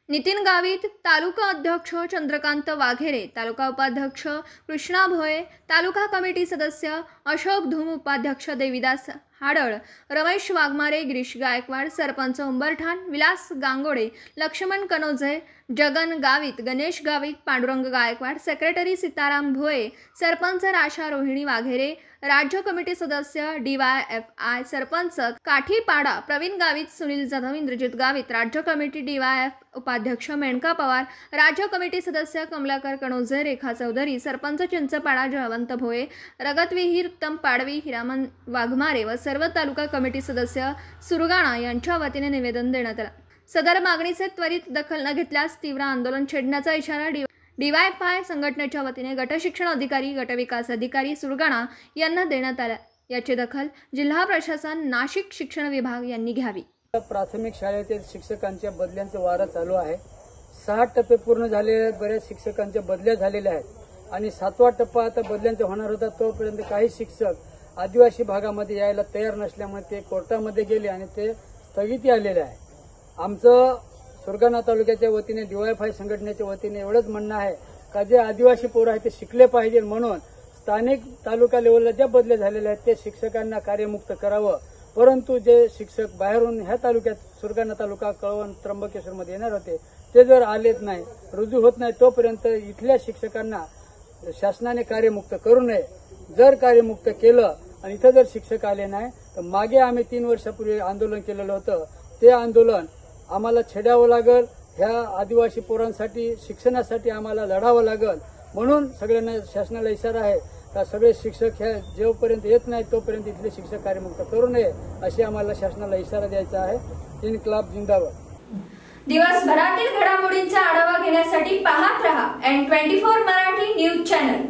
नितीन गावित, तालुका अध्यक्ष चंद्रकांत वाघेरे, तालुका उपाध्यक्ष कृष्णा भोये, तालुका कमिटी सदस्य अशोक धूम, उपाध्यक्ष देविदास हाडळ, रमेश वाघमारे, गिरीश गायकवाड, सरपंच उंबरठाण, विलास गांगोडे, लक्ष्मण कनोजे, जगन गावित, गणेश गावित, पांडुरंग गायकवाड, सेक्रेटरी सीताराम भोये, सरपंच राशा रोहिणी वाघेरे, राज्य कमिटी सदस्य DYFI, सरपंच काठीपाडा प्रवीण गावित, सुनील जाधव, इंद्रजित गावित, राज्य कमिटी DYF उपाध्यक्ष मेनका पवार, राज्य कमिटी सदस्य कमलाकर कणोजे, रेखा चौधरी, सरपंच चिंचपाडा जयवंत भोये, रगतविहीर उत्तम पाडवी, हिरामन वाघमारे व सर्व तालुका कमिटी सदस्य सुरगाणा यांच्या वतीने निवेदन देण्यात आले। सदर मागणीचे त्वरित दखल न घेतल्यास तीव्र आंदोलन छेडण्याचा इशारा DYFI संघटनेच्या वतीने गट शिक्षण अधिकारी, गट विकास अधिकारी सुरगाणा यांना देण्यात आला। याची दखल जिल्हा प्रशासन, नाशिक शिक्षण विभाग यांनी घ्यावी। प्राथमिक शाळेतील शिक्षकांच्या बदल्यांचा वारा चालू आहे। 6 टप्पे पूर्ण झालेले आहेत, बऱ्याच शिक्षकांच्या बदल्या झालेल्या आहेत आणि 7वा टप्पा आता बदल्यांचा होणार होता। तोपर्यंत काही शिक्षक आदिवासी भागामध्ये यायला तयार नसल्यामुळे ते कोर्टामध्ये गेले आणि ते स्थगिती आलेले आहे। आमचं सुरगाणा तालुक्याच्या वतीने DYFI संघटनेच्या वतीने एवढंच म्हणणं आहे का जे आदिवासी पोरं आहेत ते शिकले पाहिजे, म्हणून स्थानिक तालुका लेवलला ज्या बदल्या झालेल्या आहेत ते शिक्षकांना कार्यमुक्त करावं। परंतु जे शिक्षक बाहेरून ह्या तालुक्यात सुरगाणा तालुका, कळवण, त्र्यंबकेश्वरमध्ये येणार होते ते जर आलेत नाही, रुजू होत नाही, तोपर्यंत इथल्या शिक्षकांना शासनाने कार्यमुक्त करू नये। जर कार्यमुक्त केलं आणि इथं जर शिक्षक आले नाही तर मागे आम्ही 3 वर्षापूर्वी आंदोलन केलेलं होतं, ते आंदोलन आम्हाला छेडावं लागेल। ह्या आदिवासी पोरांसाठी शिक्षणासाठी आम्हाला लढावं लागेल। म्हणून सगळ्यांना शासनाला इशारा आहे का सगळे शिक्षक ह्या जेवपर्यंत येत नाही तोपर्यंत इथले शिक्षक कार्यमुक्त करू नये, अशी आम्हाला शासनाला इशारा द्यायचा आहे। इन्क्लाब जिंदाबाद। दिवसभरातील घडामोडींचा आढावा घेण्यासाठी पाहत रहा N24 मराठी न्यूज चॅनल।